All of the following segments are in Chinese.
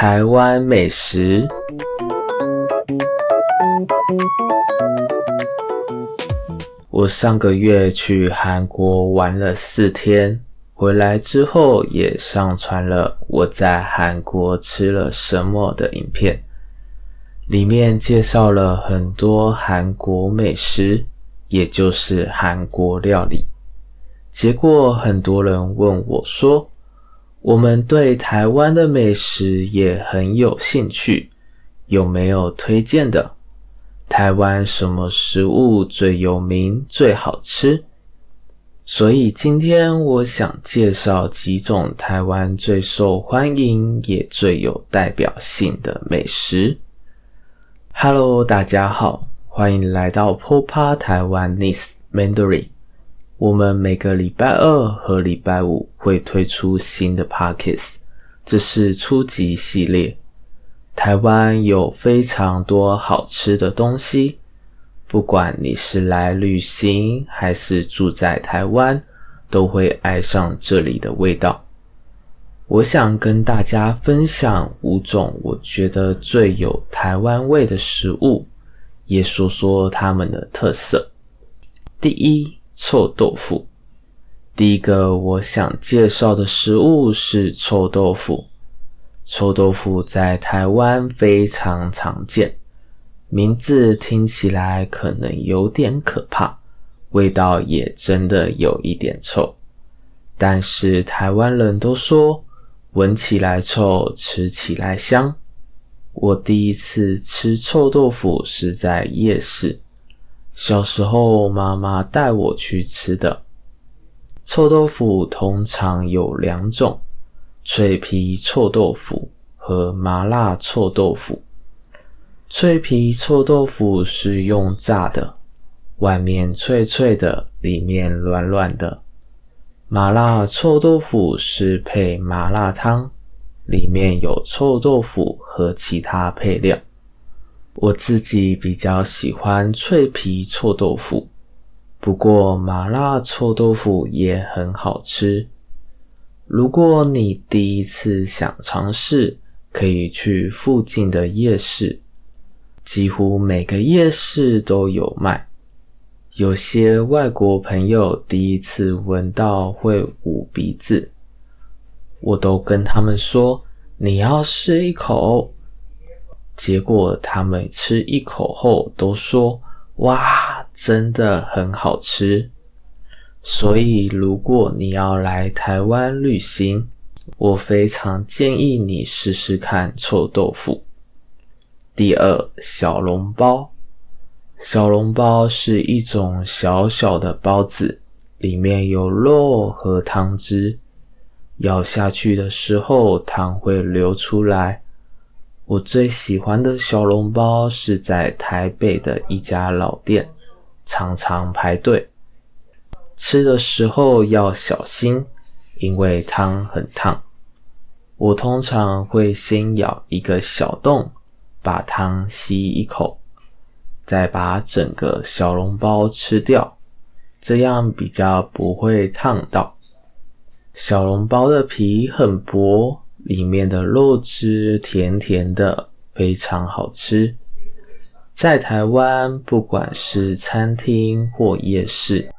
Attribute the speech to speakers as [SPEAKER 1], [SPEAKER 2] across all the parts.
[SPEAKER 1] 台湾美食。我上个月去韩国玩了4天，回来之后也上传了我在韩国吃了什么的影片，里面介绍了很多韩国美食，也就是韩国料理。结果很多人问我说，我们对台湾的美食也很有兴趣，有没有推荐的？台湾什么食物最有名、最好吃？所以今天我想介绍几种台湾最受欢迎也最有代表性的美食。Hello， 大家好，欢迎来到 Popa Taiwanese Mandarin。我们每个礼拜二和礼拜五会推出新的 Podcast， 这是初级系列。台湾有非常多好吃的东西，不管你是来旅行还是住在台湾，都会爱上这里的味道。我想跟大家分享5种我觉得最有台湾味的食物，也说说它们的特色。第一，臭豆腐。第一个我想介绍的食物是臭豆腐。臭豆腐在台湾非常常见，名字听起来可能有点可怕，味道也真的有一点臭。但是台湾人都说，闻起来臭，吃起来香。我第一次吃臭豆腐是在夜市，小时候妈妈带我去吃的。臭豆腐通常有2种，脆皮臭豆腐和麻辣臭豆腐。脆皮臭豆腐是用炸的，外面脆脆的，里面软软的。麻辣臭豆腐是配麻辣汤，里面有臭豆腐和其他配料。我自己比较喜欢脆皮臭豆腐，不过麻辣臭豆腐也很好吃。如果你第一次想尝试，可以去附近的夜市，几乎每个夜市都有卖。有些外国朋友第一次闻到会捂鼻子，我都跟他们说，你要试一口。结果他们吃一口后都说，哇，真的很好吃。所以如果你要来台湾旅行，我非常建议你试试看臭豆腐。第二，小笼包。小笼包是一种小小的包子，里面有肉和汤汁，咬下去的时候汤会流出来。我最喜欢的小笼包是在台北的一家老店，常常排队。吃的时候要小心，因为汤很烫。我通常会先咬一个小洞，把汤吸一口，再把整个小笼包吃掉，这样比较不会烫到。小笼包的皮很薄，里面的肉汁甜甜的，非常好吃。在台湾，不管是餐厅或夜市，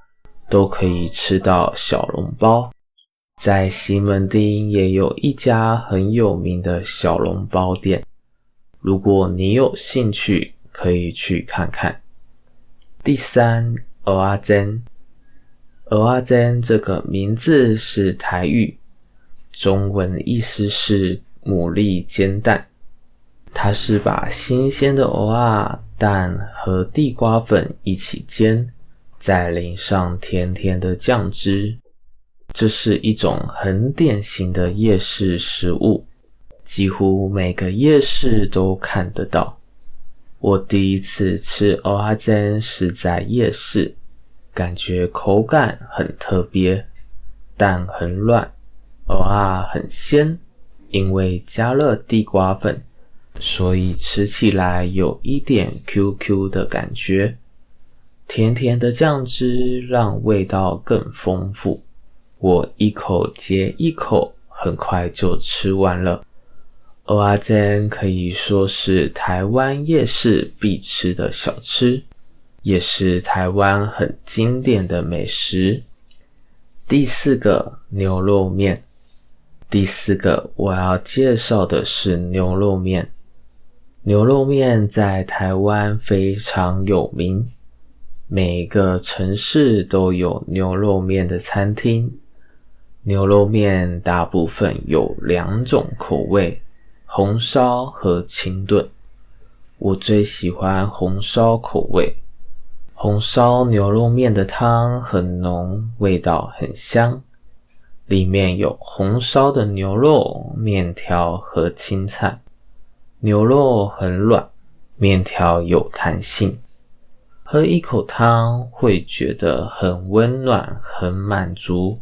[SPEAKER 1] 都可以吃到小笼包。在西门町也有一家很有名的小笼包店，如果你有兴趣，可以去看看。第三，蚵仔煎。蚵仔煎这个名字是台语，中文意思是牡蛎煎蛋。它是把新鲜的蚵仔蛋和地瓜粉一起煎，再淋上甜甜的酱汁。这是一种很典型的夜市食物，几乎每个夜市都看得到。我第一次吃蚵仔煎是在夜市，感觉口感很特别，蛋很软，蚵仔很鲜，因为加了地瓜粉，所以吃起来有一点 QQ 的感觉。甜甜的酱汁让味道更丰富，我一口接一口，很快就吃完了。蚵仔煎可以说是台湾夜市必吃的小吃，也是台湾很经典的美食。第4个，牛肉面。第4个我要介绍的是牛肉面。牛肉面在台湾非常有名，每个城市都有牛肉面的餐厅。牛肉面大部分有2种口味，红烧和清炖。我最喜欢红烧口味。红烧牛肉面的汤很浓，味道很香，里面有红烧的牛肉、面条和青菜。牛肉很软，面条有弹性。喝一口汤会觉得很温暖，很满足。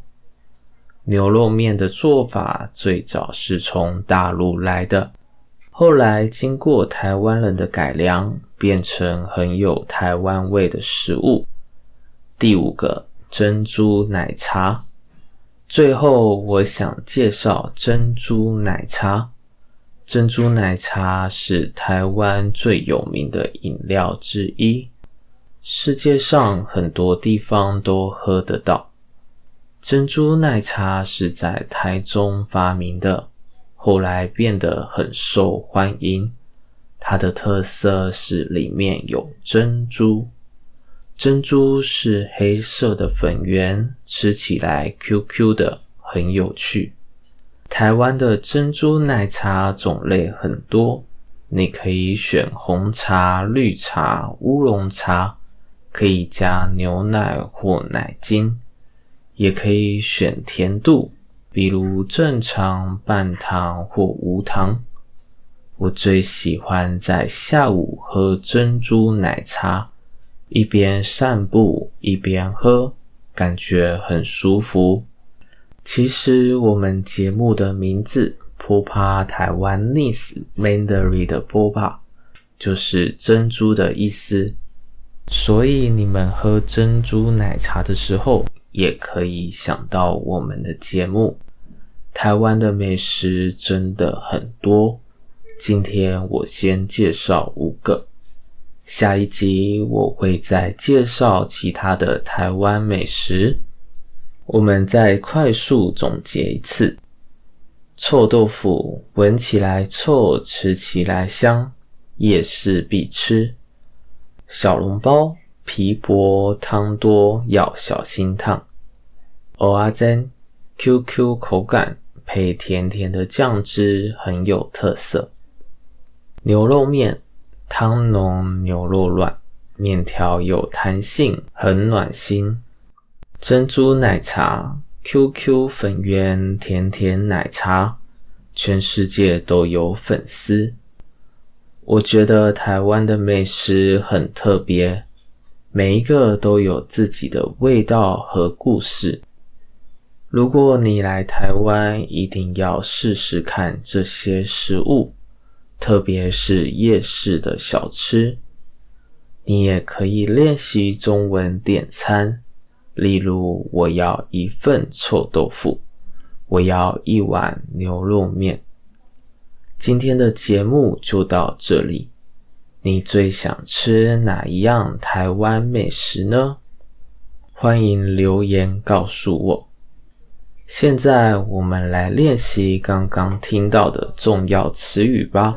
[SPEAKER 1] 牛肉面的做法最早是从大陆来的，后来经过台湾人的改良，变成很有台湾味的食物。第5个，珍珠奶茶。最后我想介绍珍珠奶茶。珍珠奶茶是台湾最有名的饮料之一，世界上很多地方都喝得到。珍珠奶茶是在台中发明的，后来变得很受欢迎。它的特色是里面有珍珠，珍珠是黑色的粉圆，吃起来 QQ 的，很有趣。台湾的珍珠奶茶种类很多，你可以选红茶、绿茶、乌龙茶，可以加牛奶或奶精，也可以选甜度，比如正常、半糖或无糖。我最喜欢在下午喝珍珠奶茶，一边散步一边喝，感觉很舒服。其实我们节目的名字 Popa Taiwanese Mandarin 的 Popa 就是珍珠的意思，所以你们喝珍珠奶茶的时候也可以想到我们的节目。台湾的美食真的很多，今天我先介绍5个，下一集我会再介绍其他的台湾美食。我们再快速总结一次。臭豆腐闻起来臭，吃起来香，夜市必吃。小笼包皮薄汤多，要小心烫。蚵仔煎 QQ 口感，配甜甜的酱汁，很有特色。牛肉面汤浓，牛肉软，面条有弹性，很暖心。珍珠奶茶 QQ 粉圆，甜甜奶茶，全世界都有粉丝。我觉得台湾的美食很特别，每一个都有自己的味道和故事。如果你来台湾，一定要试试看这些食物，特别是夜市的小吃。你也可以练习中文点餐，例如我要1份臭豆腐，我要1碗牛肉面。今天的节目就到这里，你最想吃哪一样台湾美食呢？欢迎留言告诉我。现在我们来练习刚刚听到的重要词语吧。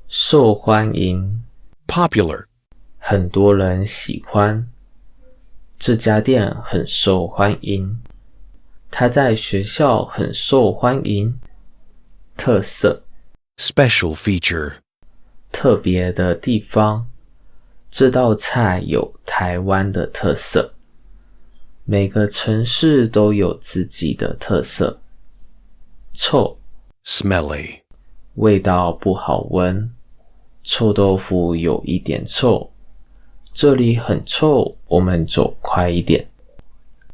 [SPEAKER 1] 受欢迎
[SPEAKER 2] popular,
[SPEAKER 1] 很多人喜欢。这家店很受欢迎。它在学校很受欢迎。特色
[SPEAKER 2] special feature,
[SPEAKER 1] 特别的地方。这道菜有台湾的特色。每个城市都有自己的特色。臭
[SPEAKER 2] smelly,
[SPEAKER 1] 味道不好闻。臭豆腐有一点臭。这里很臭，我们走快一点。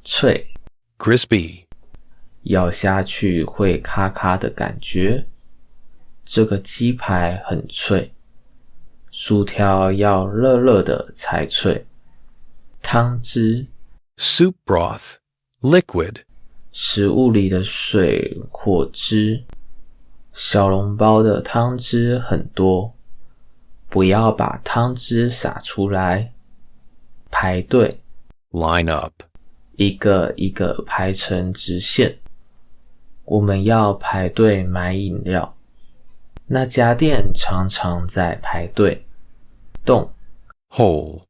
[SPEAKER 1] 脆
[SPEAKER 2] crispy,
[SPEAKER 1] 咬下去会咔咔的感觉。这个鸡排很脆。薯条要热热的才脆。汤汁
[SPEAKER 2] soup broth, liquid,
[SPEAKER 1] 食物里的水或汁，小笼包的汤汁很多，不要把汤汁洒出来。排队
[SPEAKER 2] Line up.
[SPEAKER 1] 一个一个排成直线，我们要排队买饮料。那家店常常在排队。洞
[SPEAKER 2] Hole.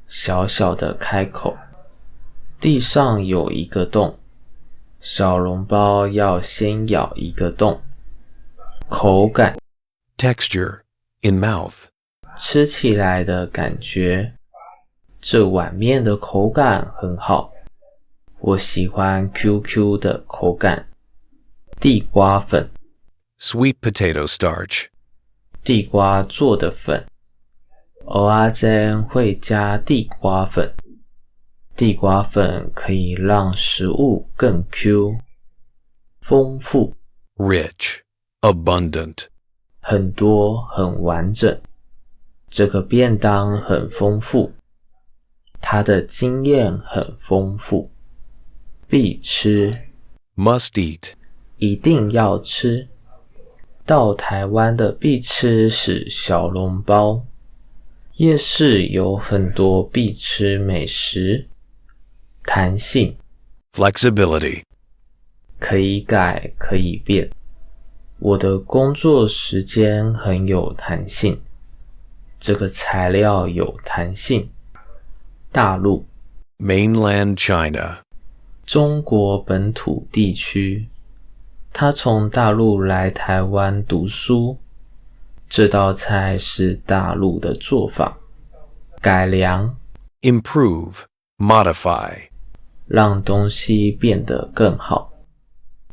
[SPEAKER 1] 小小的开口，地上有一个洞，小笼包要先咬一个洞。口感
[SPEAKER 2] Texture. In mouth.
[SPEAKER 1] 吃起来的感觉，这碗面的口感很好，我喜欢 QQ 的口感。地瓜粉
[SPEAKER 2] Sweet potato starch.
[SPEAKER 1] 地瓜做的粉，蚵仔煎会加地瓜粉，地瓜粉可以让食物更 Q。丰富
[SPEAKER 2] Rich. Abundant.
[SPEAKER 1] 很多很完整，这个便当很丰富，它的经验很丰富。必吃
[SPEAKER 2] Must eat.
[SPEAKER 1] 一定要吃，到台湾的必吃是小笼包。夜市有很多必吃美食。弹性
[SPEAKER 2] Flexibility.
[SPEAKER 1] 可以改可以变，我的工作时间很有弹性，这个材料有弹性。大陆
[SPEAKER 2] Mainland China.
[SPEAKER 1] 中国本土地区，他从大陆来台湾读书，这道菜是大陆的做法。改良
[SPEAKER 2] Improve. Modify.
[SPEAKER 1] 让东西变得更好，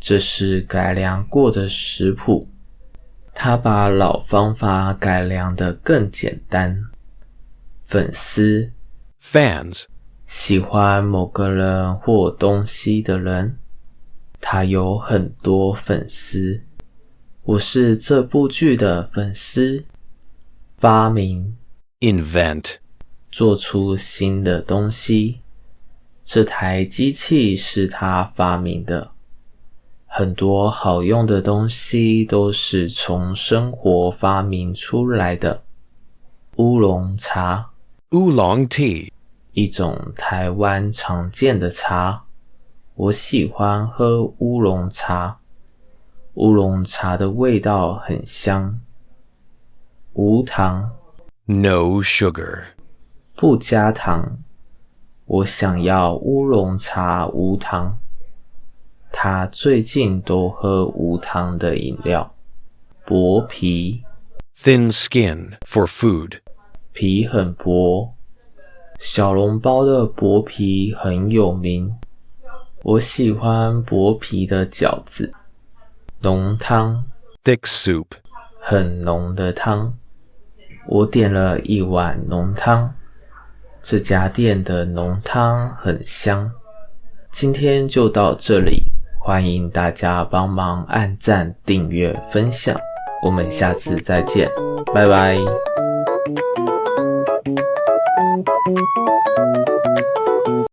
[SPEAKER 1] 这是改良过的食谱，他把老方法改良得更简单。粉丝
[SPEAKER 2] Fans.
[SPEAKER 1] 喜欢某个人或东西的人，他有很多粉丝。我是这部剧的粉丝。发明
[SPEAKER 2] Invent.
[SPEAKER 1] 做出新的东西，这台机器是他发明的。很多好用的东西都是从生活发明出来的。乌龙茶
[SPEAKER 2] Oolong tea.
[SPEAKER 1] 一种台湾常见的茶，我喜欢喝乌龙茶，乌龙茶的味道很香。无糖
[SPEAKER 2] No sugar.
[SPEAKER 1] 不加糖，我想要乌龙茶无糖。他最近都喝无糖的饮料。薄皮
[SPEAKER 2] Thin skin for food.
[SPEAKER 1] 皮很薄，小笼包的薄皮很有名，我喜欢薄皮的饺子。浓汤
[SPEAKER 2] Thick soup.
[SPEAKER 1] 很浓的汤，我点了一碗浓汤，这家店的浓汤很香。今天就到这里，欢迎大家帮忙按赞、订阅、分享，我们下次再见，拜拜。